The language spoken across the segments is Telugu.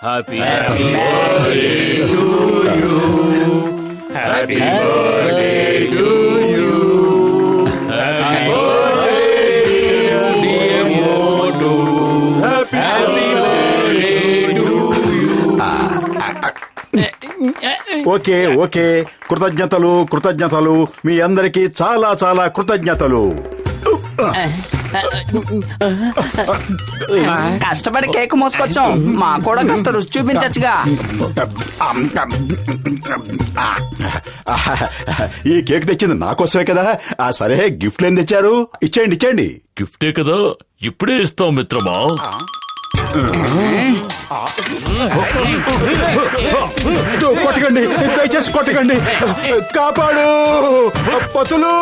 Happy birthday to you happy birthday to you happy birthday dear Motu happy birthday to you. Okay okay, కృతజ్ఞతలు మీ అందరికీ చాలా చాలా కృతజ్ఞతలు. కష్టపడి కేక్ మోసుకొచ్చాం, మా కూడా కాస్త రుచి చూపించచ్చుగా. ఈ కేక్ తెచ్చింది నా కోసమే కదా. సరే, గిఫ్ట్లు ఏం తెచ్చారు? ఇచ్చేయండి. గిఫ్టే కదా, ఇప్పుడే ఇస్తాం మిత్రమా. కొట్టకండి, దయచేసి కొట్టకండి. కాపాడు పతులు.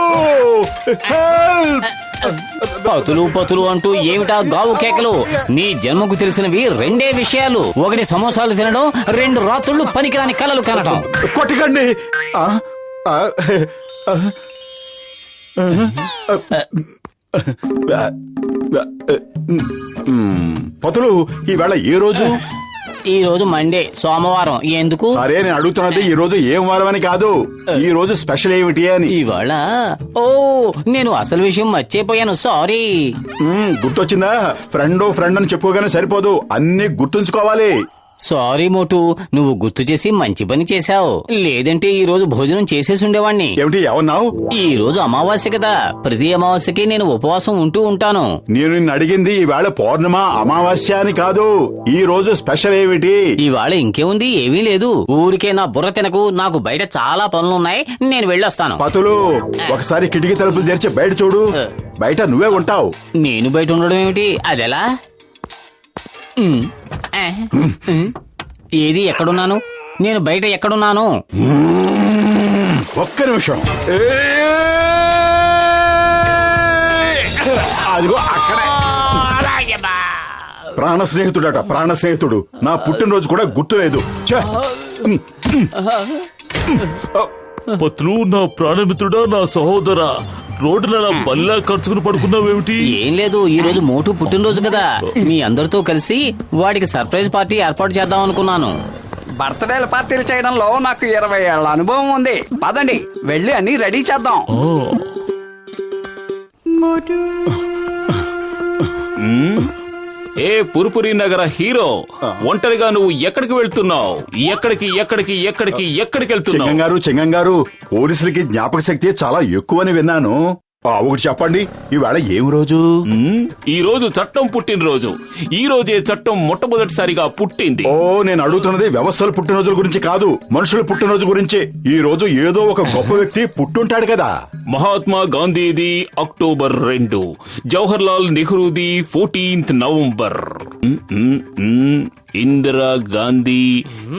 పతులు అంటూ ఏమిటా గావు కేకలు? నీ జన్మకు తెలిసినవి రెండే విషయాలు. ఒకటి సమోసాలు తినడం, 2 రాత్రుళ్ళు పనికిరాని కలలు కనడం. కొట్టకండి. పతులు, ఈవేళ ఏ రోజు? ఈ రోజు మండే, సోమవారం. ఎందుకు? అరే, నేను అడుగుతున్నది ఈ రోజు ఏం వారం అని కాదు, ఈ రోజు స్పెషల్ ఏమిటి అని. ఇవాళ ఓ, నేను అసలు విషయం మర్చిపోయాను, సారీ. గుర్తొచ్చిందా? ఫ్రెండ్ అని చెప్పుకోగానే సరిపోదు, అన్ని గుర్తుంచుకోవాలి. సారీ మోటు, నువ్వు గుర్తు చేసి మంచి పని చేశావు. లేదంటే ఈ రోజు భోజనం చేసేసి ఉండేవాణ్ణి. ఏమిటి ఏమన్నావు? ఈ రోజు అమావాస్య కదా, ప్రతి అమావాస్యకి నేను ఉపవాసం ఉంటూ ఉంటాను. నేను నిన్ను అడిగింది ఈవేళ పౌర్ణమ అమావాస్య అని కాదు, ఈ రోజు స్పెషల్ ఏమిటి? ఇవాళ ఇంకేముంది, ఏమీ లేదు. ఊరికే నా బుర్ర తినకు, నాకు బయట చాలా పనులున్నాయి, నేను వెళ్ళొస్తాను. పతులు, ఒకసారి కిటికీ తలుపులు తెరిచి బయట చూడు. బయట నువ్వే ఉంటావు. నేను బయట ఉండడం ఏమిటి? అదెలా? ఏది, ఎక్కడున్నాను నేను? బయట ఎక్కడున్నాను? ఒక్క నిమిషం. అదిగో అక్కడే. ప్రాణ స్నేహితుడు. నా పుట్టినరోజు కూడా గుర్తులేదు. పత్రు, నా ప్రాణమిత్రుడా, నా సహోదరా, రోడ్డున బల్లా ఖర్చుకుని పడుకున్నావేమిటి? ఏం లేదు, ఈ రోజు మోటు పుట్టినరోజు కదా, మీ అందరితో కలిసి వాడికి సర్ప్రైజ్ పార్టీ ఏర్పాటు చేద్దాం అనుకున్నాను. బర్త్డేల పార్టీలు చేయడంలో నాకు 20 ఏళ్ల అనుభవం ఉంది. పదండి, వెళ్ళి అన్ని రెడీ చేద్దాం. ఏ పురుపురి నగర హీరో, ఒంటరిగా నువ్వు ఎక్కడికి వెళ్తున్నావు? ఎక్కడికి వెళ్తున్నావు? చెంగంగారు, పోలీసులకి జ్ఞాపక శక్తి చాలా ఎక్కువని విన్నాను. ఒకటి చెప్పండి, ఈవేళ ఏం రోజు? ఈ రోజు చట్టం పుట్టినరోజు. ఈ రోజే చట్టం మొట్టమొదటిసారిగా పుట్టింది. ఓ, నేను అడుగుతున్నది వ్యవస్థల పుట్టినరోజుల గురించి కాదు, మనుషుల పుట్టినరోజు గురించి. ఈ రోజు ఏదో ఒక గొప్ప వ్యక్తి పుట్టుంటాడు కదా. మహాత్మా గాంధీది అక్టోబర్ 2, జవహర్ లాల్ నెహ్రూది 14th November, Indira Gandhi,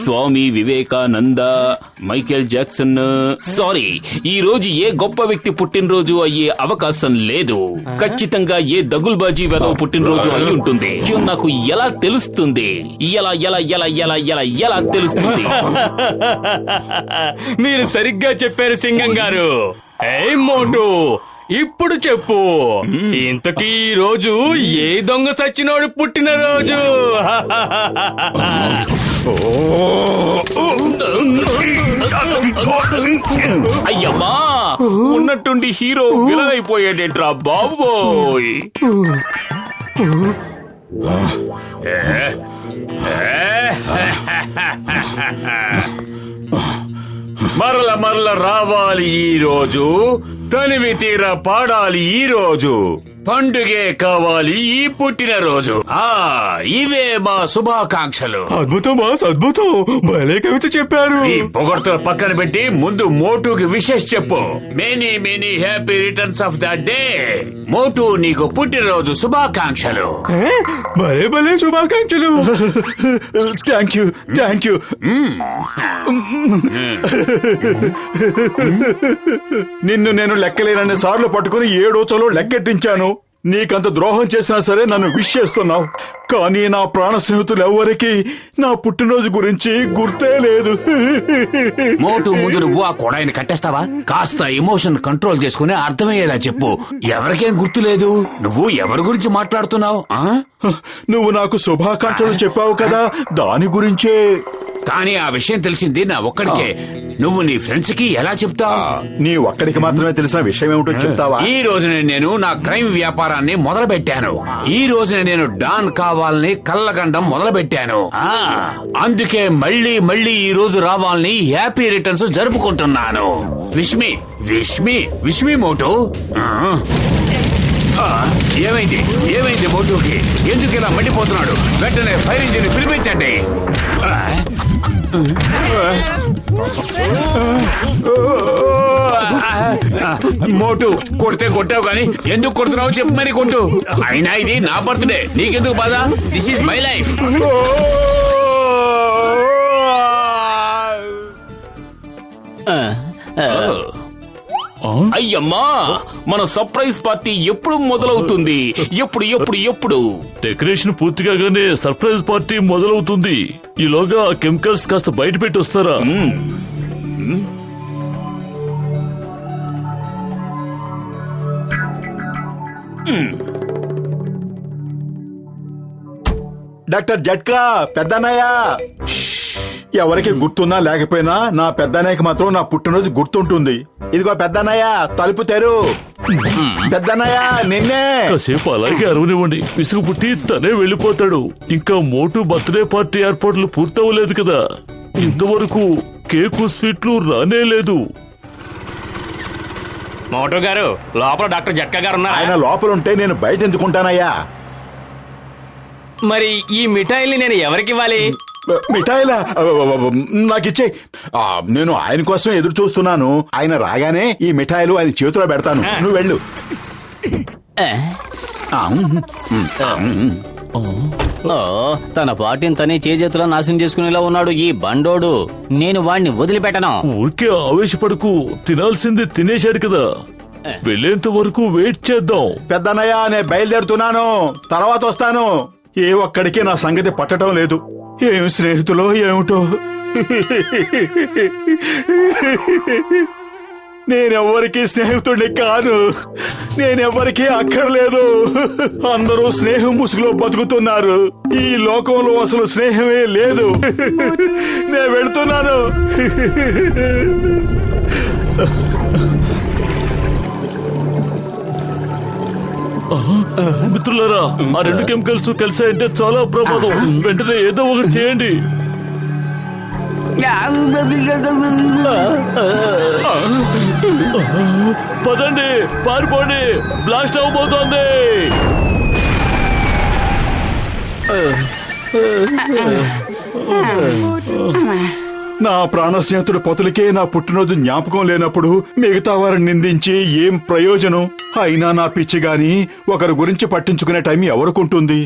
Swami Vivekananda, Michael Jackson. Sorry, ఈ రోజు ఏ గొప్ప వ్యక్తి పుట్టినరోజు అయ్యే అవకాశం లేదు. ఖచ్చితంగా ఏ దగుల్బాజీ వెధవ పుట్టినరోజు అయి ఉంటుంది. నాకు ఎలా తెలుస్తుంది? ఎలా తెలుస్తుంది? మీరు సరిగ్గా చెప్పారు సింగం గారు. ఏయ్ మోటు, ఇప్పుడు చెప్పు, ఇంతకీ ఈ రోజు ఏ దొంగ సచ్చినోడు పుట్టినరోజు? అయ్యమ్మా, ఉన్నట్టుండి హీరో విలన్ అయిపోయాడేంట్రా బాబోయ్. మరల రావాలి ఈ రోజు, తనివి తీర పాడాలి ఈ రోజు, పండుగే కావాలి ఈ పుట్టినరోజు. ఇవే మా శుభాకాంక్షలు. అద్భుతం బాస్, అద్భుతం. భలే కవిత చెప్పారు. ఈ పొగడ్తలు పక్కన పెట్టి ముందు మోటుకి విషెస్ చెప్పు. Many happy returns of the day. Motu, నీకు పుట్టినరోజు శుభాకాంక్షలు. భలే శుభాకాంక్షలు. Thank you. నిన్ను నేను లెక్కలేనన్ని సార్లు పట్టుకుని 7 రోజులు లెక్కెట్టించాను. నీకంత ద్రోహం చేసినా సరే నన్ను విష్ చేస్తున్నావు, కానీ నా ప్రాణ స్నేహితులు ఎవ్వరికి నా పుట్టినరోజు గురించి గుర్తే లేదు. మోటు ముందు నువ్వు ఆ కొడాయిని కట్టేస్తావా? కాస్త ఎమోషన్ కంట్రోల్ చేసుకుని అర్థమయ్యేలా చెప్పు. ఎవరికేం గుర్తులేదు. నువ్వు ఎవరి గురించి మాట్లాడుతున్నావు? నువ్వు నాకు శుభాకాంక్షలు చెప్పావు కదా, దాని గురించే. కానీ ఆ విషయం తెలిసింది నా ఒక్కడికే. నువ్వు నీ ఫ్రెండ్స్ కి ఎలా చెప్తావు? నీ ఒక్కడికి మాత్రమే తెలిసిన విషయం ఏమిటో చెప్తావా? ఈ రోజునే నేను నా క్రైమ్ వ్యాపారాన్ని మొదలు పెట్టాను. ఈ రోజునే నేను డాన్ కావాలని కళ్ళగండం మొదలు పెట్టాను. అందుకే మళ్ళీ మళ్ళీ ఈ రోజు రావాలని హ్యాపీ రిటర్న్స్ జరుపుకుంటున్నాను. Wish me wish me wish me Motu. ఏమైంది ఏమైంది మోటుకి? ఎందుకు ఇలా మండిపోతున్నాడు? వెంటనే ఫైర్ ఇంజిన్ పిలిపించండి. మోటు కొడితే కొట్టావు కానీ ఎందుకు కొడుతున్నావు చెప్పు మరి కొట్టు. అయినా ఇది నా బర్త్డే, నీకెందుకు బాధ? This is my life. అయ్యమ్మా, మన సర్ప్రైజ్ పార్టీ ఎప్పుడు మొదలవుతుంది? ఎప్పుడు ఎప్పుడు ఎప్పుడు? డెకరేషన్ పూర్తి కాగానే సర్ప్రైజ్ పార్టీ మొదలవుతుంది. ఈలోగా కెమికల్స్ కాస్త బయట పెట్టి వస్తారా? డాక్టర్ జట్కా, పెద్దన్నయ్య. ఎవరికి గుర్తున్నా లేకపోయినా నా పెద్దన్నయ్యకి మాత్రం నా పుట్టినరోజు గుర్తుంటుంది. ఇదిగో పెద్దన్నయ్య, తలుపు తెరు. పెద్దన్నయ్య, నిన్నే. కాసేపు అలాగే అరవనివ్వండి. విసుగు పుట్టి తనే వెళ్ళిపోతాడు. ఇంకా మోటు బర్త్డే పార్టీ ఏర్పాట్లు పూర్తవలేదు కదా. ఇంతవరకు కేకు స్వీట్లు రానే లేదు. మోటో గారు, లోపల డాక్టర్ జట్కా గారు ఉన్నారు. ఆయన లోపలుంటే నేను బయట ఎందుకుంటానయ్యా? మరి ఈ మిఠాయిల్ని నేను ఎవరికి ఇవ్వాలి? మిఠాయిలా? నాకిచ్చే. నేను ఆయన కోసం ఎదురు చూస్తున్నాను. ఆయన రాగానే ఈ మిఠాయిలు ఆయన చేతిలో పెడతాను. నువ్వు వెళ్ళు. తన పార్టీని తనే చేతుల్లో నాశనం చేసుకునేలా ఉన్నాడు ఈ బండోడు. నేను వాణ్ణి వదిలిపెట్టను. ఊరికే ఆవేశపడకు. తినాల్సింది తినేశాడు కదా. వెళ్ళేంత వరకు వెయిట్ చేద్దాం. పెద్దన్నయ్య, నేను బయలుదేరుతున్నాను. తర్వాత వస్తాను. ఏ ఒక్కడికి నా సంగతి పట్టడం లేదు. ఏమి స్నేహితులో ఏమిటో. నేనెవ్వరికీ స్నేహితుడిని కాను. నేనెవ్వరికీ అక్కర్లేదు. అందరూ స్నేహం ముసుగులో బతుకుతున్నారు. ఈ లోకంలో అసలు స్నేహమే లేదు. నేను వెళ్తున్నాను. మిత్రులారా, ఆ రెండు కెమికల్స్ కలిసాయంటే చాలా ప్రమాదం. వెంటనే ఏదో ఒకటి చేయండి. పదండి, పారిపోండి. బ్లాస్ట్ అవబోతోంది. నా ప్రాణ స్నేహితుడు పొతులకే నా పుట్టినరోజు జ్ఞాపకం లేనప్పుడు మిగతా వారిని నిందించి ఏం ప్రయోజనం? అయినా నా పిచ్చి గాని ఒకరి గురించి పట్టించుకునే టైం ఎవరికుంటుంది?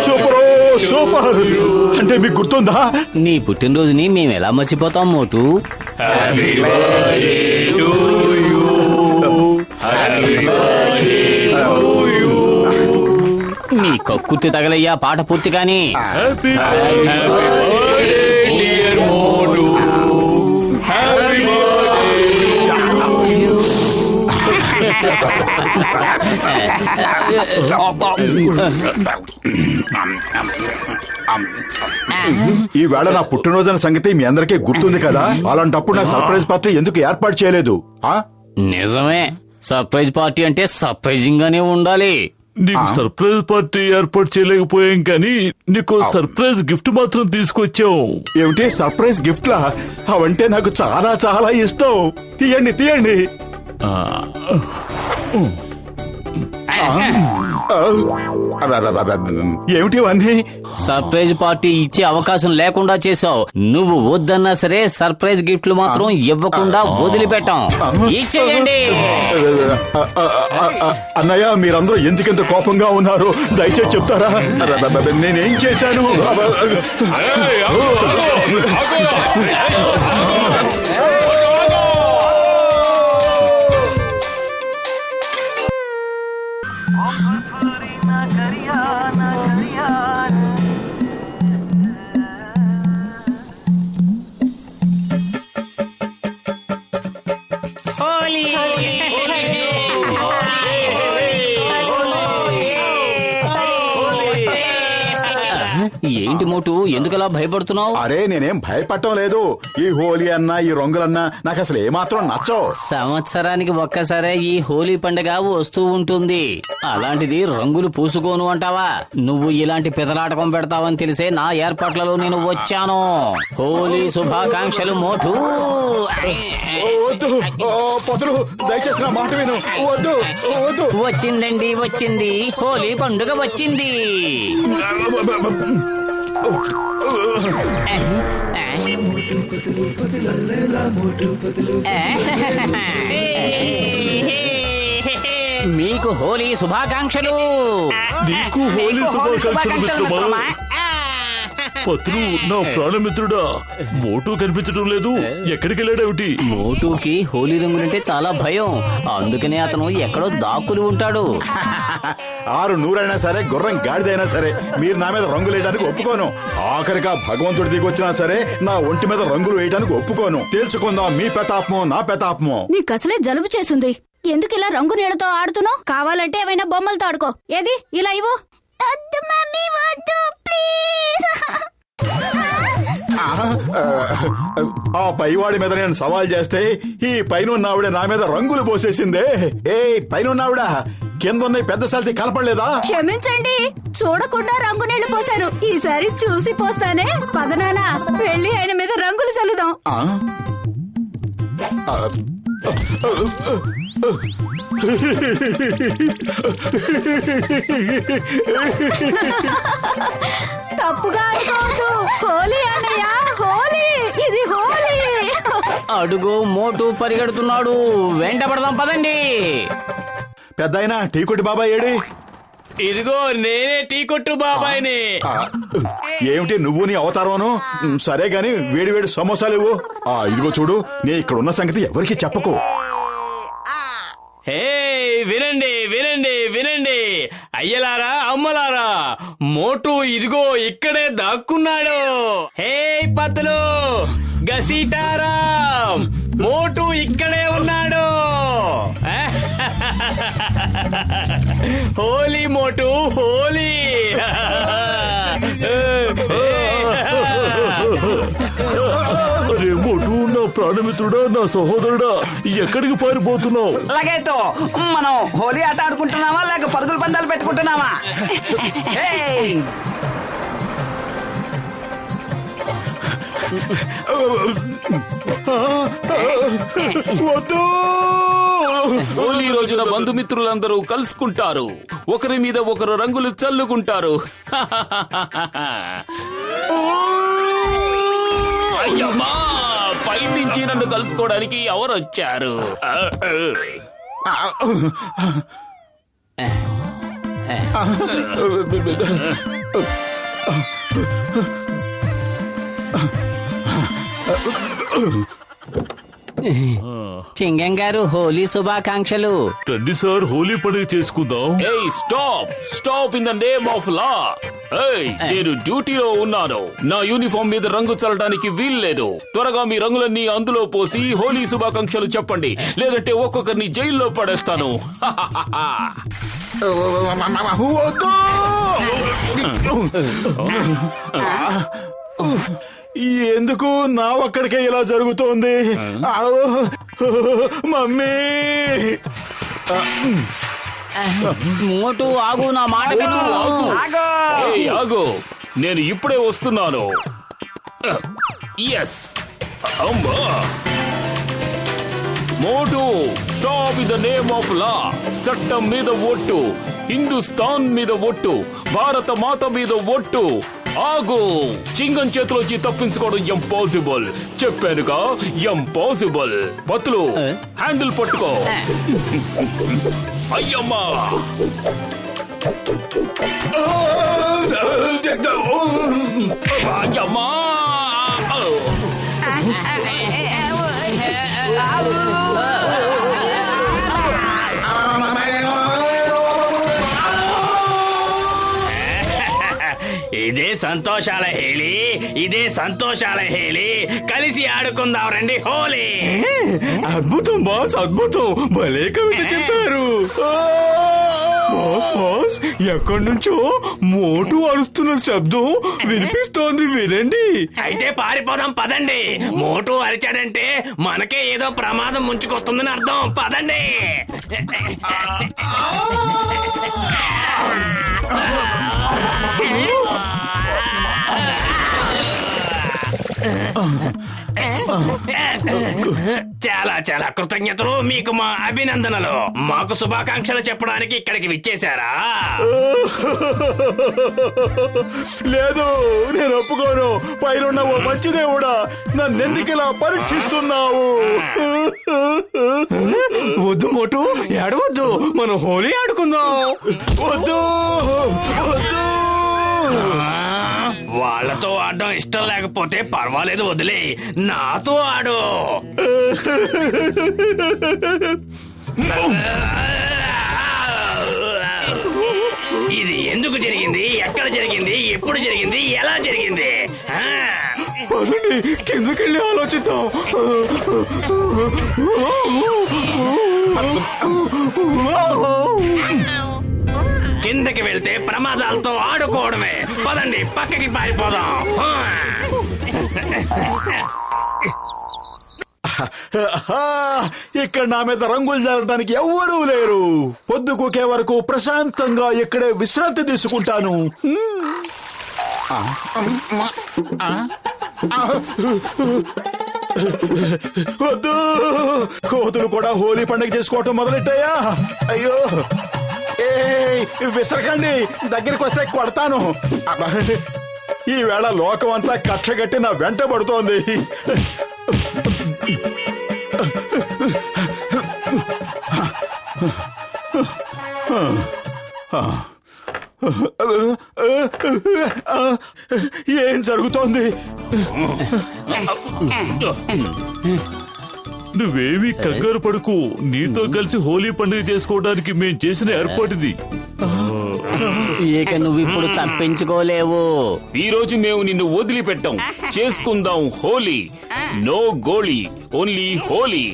సూపరో సూపర్. అంటే మీకు గుర్తుందా? నీ పుట్టినరోజుని మేము ఎలా మర్చిపోతాం మోటు? నీ కక్కుర్తి తగలయ్యా పాట పూర్తి కానీ. హ్యాపీ ఈ వేళ నా పుట్టినరోజు అనే సంగతి మీ అందరికీ గుర్తుంది కదా. అలాంటప్పుడు నా సర్ప్రైజ్ పార్టీ ఎందుకు ఏర్పాటు చేయలేదు? నిజమే, సర్ప్రైజ్ పార్టీ అంటే సర్ప్రైజింగ్ గానే ఉండాలి. నీకు సర్ప్రైజ్ పార్టీ ఏర్పాటు చేయలేకపోయాం కానీ నీకు సర్ప్రైజ్ గిఫ్ట్ మాత్రం తీసుకొచ్చాం. ఏమిటి సర్ప్రైజ్ గిఫ్ట్లా? అవంటే నాకు చాలా చాలా ఇష్టం. తీయండి తీయండి. ఏమిటి ఇవన్నీ? సర్ప్రైజ్ పార్టీ ఇచ్చే అవకాశం లేకుండా చేసావు. నువ్వు వద్దన్నా సరే సర్ప్రైజ్ గిఫ్ట్లు మాత్రం ఇవ్వకుండా వదిలిపెట్టాం. ఇచ్చేయండి. అన్నయ్య, మీరందరూ ఎందుకెంత కోపంగా ఉన్నారు? దయచేసి చెప్తారా? నేనేం చేశాను? హోలీ ఏంటి మోటు ఎందుకలా భయపడుతున్నావు? అరే నేనేం భయపడటం లేదు. ఈ హోలీ అన్నా ఈ రంగులన్నా నాకు అసలు ఏమాత్రం నచ్చవు. సంవత్సరానికి ఒక్కసారే ఈ హోలీ పండుగ వస్తూ ఉంటుంది. అలాంటిది రంగులు పూసుకోను అంటావా? నువ్వు ఇలాంటి పితలాటకం పెడతావని తెలిసే నా ఏర్పాట్లలో నేను వచ్చాను. హోలీ శుభాకాంక్షలు మోటు. వద్దు పొతులు, దయచేసి నా మాట విను. వద్దు వద్దు. వచ్చిందండి, వచ్చింది హోలీ పండుగ వచ్చింది. మీకు హోలీ శుభాకాంక్షలు. నీకు హోలీ శుభాకాంక్షలు మిత్రమా. పత్రు నా ప్రాణమిత్రుడా, మోటు కనిపించడం లేదు. ఎక్కడికి వెళ్ళాడేమిటి? మోటుకి హోలీ రంగులంటే చాలా భయం. అందుకనే అతను ఎక్కడో దాక్కుని ఉంటాడు. 6 నూరైనా సరే, గుర్రం గాడిదైనా సరే, మీరు నా మీద రంగులు వేయడానికి ఒప్పుకోను. ఆఖరిగా భగవంతుడి దిగి వచ్చినా సరే నా ఒంటి మీద రంగులు వేయడానికి ఒప్పుకోను. తేల్చుకుందాం మీ పెతాపమో నా పెతాపమో. నీకసలే జలుబు చేసింది. ఎందుకు ఇలా రంగు నీళ్ళతో ఆడుతున్నావు? కావాలంటే ఏమైనా బొమ్మలతో ఆడుకో. ఏది ఇలా ఇవ్వు. వద్దు మమ్మీ, వద్దు ప్లీజ్. ఆ పైవాడి మీద నేను సవాల్ చేస్తే ఈ పైన ఆవిడ నా మీద రంగులు పోసేసిందే. ఏ పైన కింద ఉన్న పెద్ద సల్తి కలపడలేదా? క్షమించండి, చూడకుండా రంగు నీళ్లు పోసాను. ఈసారి చూసి పోస్తానే. పదనానా, వెళ్ళి ఆయన మీద రంగులు చల్లుదాం. తప్పుగా అనుకోవద్దు. హోలీ అన్నయ్య, హోలీ, ఇది హోలీ. అడుగు మోటు పరిగెడుతున్నాడు. వెంట పడదాం పదండి. పెద్దాయనా టీ కొట్టి బాబాయ్ ఏడి? ఇదిగో నేనే టీ కొట్టు బాబాయిని. ఏమిటి నువ్వు నీ అవతారమును? సరే గాని వేడి వేడి సమోసాలు ఇవ్వు. ఇదిగో చూడు, నే ఇక్కడ ఉన్న సంగతి ఎవరికి చెప్పకు. హే వినండి వినండి వినండి, అయ్యలారా అమ్మలారా, మోటు ఇదిగో ఇక్కడే దాక్కున్నాడు. హే పతులు, గసీటారా, మోటు ఇక్కడే ఉన్నాడు. హోలీ మోటు, హోలీ. అరే మోటు, నా ప్రాణమిత్రుడా, నా సహోదరుడా, ఎక్కడికి పారిపోతున్నావు? అలాగైతే మనం హోలీ ఆట ఆడుకుంటున్నావా లేక పరుగుల పందాలు పెట్టుకుంటున్నావా? వద్దు. హోలీ రోజున బంధుమిత్రులందరూ కలుసుకుంటారు. ఒకరి మీద ఒకరు రంగులు చల్లుకుంటారు. అయ్యమ్మా, పైనుంచి నన్ను కలుసుకోవడానికి ఎవరు వచ్చారు? చింగం గారు హోలీ శుభాకాంక్షలు. రండి సార్, హోలీ పండుగ చేసుకుందాం. ఏయ్ stop in the name of లా. నేను డ్యూటీలో ఉన్నాను. నా యూనిఫామ్ మీద రంగు చల్లడానికి వీల్లేదు. త్వరగా మీ రంగులన్నీ అందులో పోసి హోలీ శుభాకాంక్షలు చెప్పండి, లేదంటే ఒక్కొక్కరిని జైల్లో పడేస్తాను. వద్దు. ఎందుకు నా ఒక్కడికే ఇలా జరుగుతోంది? మమ్మీ. మోటు ఆగు, నా మాట విను. ఆగు, నేను ఇప్పుడే వస్తున్నాను. ఎస్ అమ్మా. Motu, stop in the name of law. చట్టం మీద ఒట్టు, హిందుస్థాన్ మీద ఒట్టు, భారత మాత మీద ఒట్టు. ఆగు. చింగం చేతిలోంచి తప్పించుకోవడం ఇంపాసిబుల్. చెప్పానుగా, ఇంపాసిబుల్. పత్తులు, హ్యాండిల్ పట్టుకో. అయ్యమ్మా. అయ్యమ్మా. ఇదే సంతోషాల హేళి, ఇదే సంతోషాల హేళి. కలిసి ఆడుకుందాం రండి హోలీ. అద్భుతం బాస్, అద్భుతం. భలే కవిత చెప్పారు. బాస్ బాస్, ఎక్కడి నుంచో మోటు అరుస్తున్న శబ్దం వినిపిస్తోంది, వినండి. అయితే పారిపోదాం పదండి. మోటు అరిచాడంటే మనకే ఏదో ప్రమాదం ముంచుకొస్తుందని అర్థం. పదండి. చాలా చాలా కృతజ్ఞతలు. మీకు మా అభినందనలు. మాకు శుభాకాంక్షలు చెప్పడానికి ఇక్కడికి విచ్చేశారా? లేదు, నేను ఒప్పుకోను. పైన ఓ మంచి దేవుడా, నన్నెందుకు ఇలా పరీక్షిస్తున్నావు? వద్దు మోటు, ఏడవద్దు. మనం హోలీ ఆడుకుందాం. వద్దు వద్దు. వాళ్ళతో ఆడడం ఇష్టం లేకపోతే పర్వాలేదు, వదిలే. నాతో ఆడు. ఇది ఎందుకు జరిగింది, ఎక్కడ జరిగింది, ఎప్పుడు జరిగింది, ఎలా జరిగింది? పదండి కిందకెళ్ళి ఆలోచిద్దాం. కిందకి వెళ్తే ప్రమాదాలతో ఆడుకోవడమే. పదండి పక్కకి పారిపోదాం. ఇక్కడ నా మీద రంగులు జరగడానికి ఎవ్వరూ లేరు. పొద్దుకూకే వరకు ప్రశాంతంగా ఇక్కడే విశ్రాంతి తీసుకుంటాను. వద్దు, కోతులు కూడా హోలీ పండుగ చేసుకోవటం మొదలెట్టాయా? అయ్యో, ఏ విసరకండి, దగ్గరికి వస్తే కొడతాను. ఈవేళ లోకం అంతా కక్షగట్టి నా వెంట పడుతోంది. ఏం జరుగుతోంది? నువ్వేమీ కంగారు పడుకు. నీతో కలిసి హోలీ పండుగ చేసుకోవడానికి మేం చేసిన ఏర్పాటుది. ఇక నువ్వు ఇప్పుడు తప్పించుకోలేవు. ఈ రోజు మేము నిన్ను వదిలిపెట్టాం. చేసుకుందాం హోలీ. నో గోళీ, ఓన్లీ హోలీ.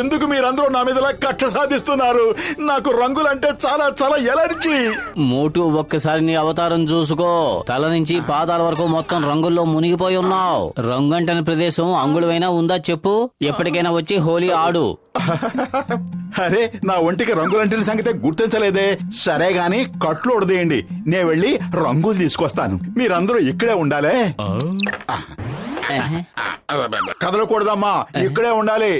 ఎందుకు మీరందరూ నా మీద కక్ష సాధిస్తున్నారు? నాకు రంగులంటే చాలా చాలా ఎలర్జీ. మోటు, ఒక్కసారి నీ అవతారం చూసుకో. తల నుంచి పాదాల వరకు మొత్తం రంగుల్లో మునిగిపోయి ఉన్నావు. రంగంటని ప్రదేశం అంగుళమైనా ఉందా చెప్పు? ఎప్పటికైనా వచ్చి హోలీ ఆడు. అరే, నా ఒంటికి రంగులంటిన సంగతే గుర్తించలేదే. సరే గాని కట్లు ఉడదేయండి, నే వెళ్ళి రంగులు తీసుకొస్తాను. మీరందరూ ఇక్కడే ఉండాలే. కదలకూడదమ్మా, ఇక్కడే ఉండాలి.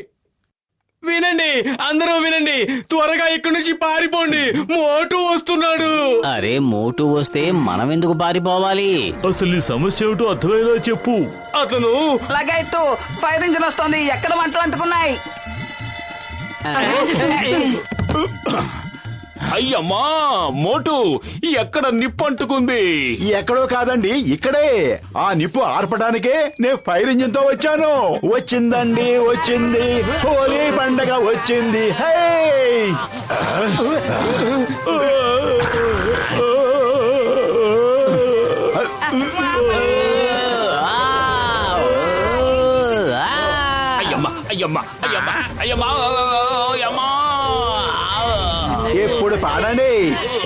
వినండి, అందరూ వినండి. త్వరగా ఇక్కడి నుంచి పారిపోండి. మోటు వస్తున్నాడు. అరే, మోటు వస్తే మనం ఎందుకు పారిపోవాలి? అసలు నీ సమస్య ఏమిటో అర్థమయ్యేలా చెప్పు. అతను లగైతు, ఫైర్ ఇంజిన్ వస్తుంది. ఎక్కడ మంటలు అంటుకున్నాయి? అయ్యమ్మా, మోటు, ఎక్కడ నిప్పు అంటుకుంది? ఎక్కడో కాదండి, ఇక్కడే. ఆ నిప్పు ఆర్పడానికే నేను ఫైర్ ఇంజిన్ తో వచ్చాను. వచ్చిందండి, వచ్చింది, హోలీ పండగ వచ్చింది. హే, అయ్యమ్మా అయ్యమ్మా అయ్యమ్మా అయ్యమ్మా అయ్యమ్మా. ఇప్పుడు పాడండి.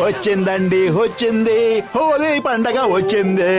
వచ్చిందండి, వచ్చింది, హోలీ పండగ వచ్చింది.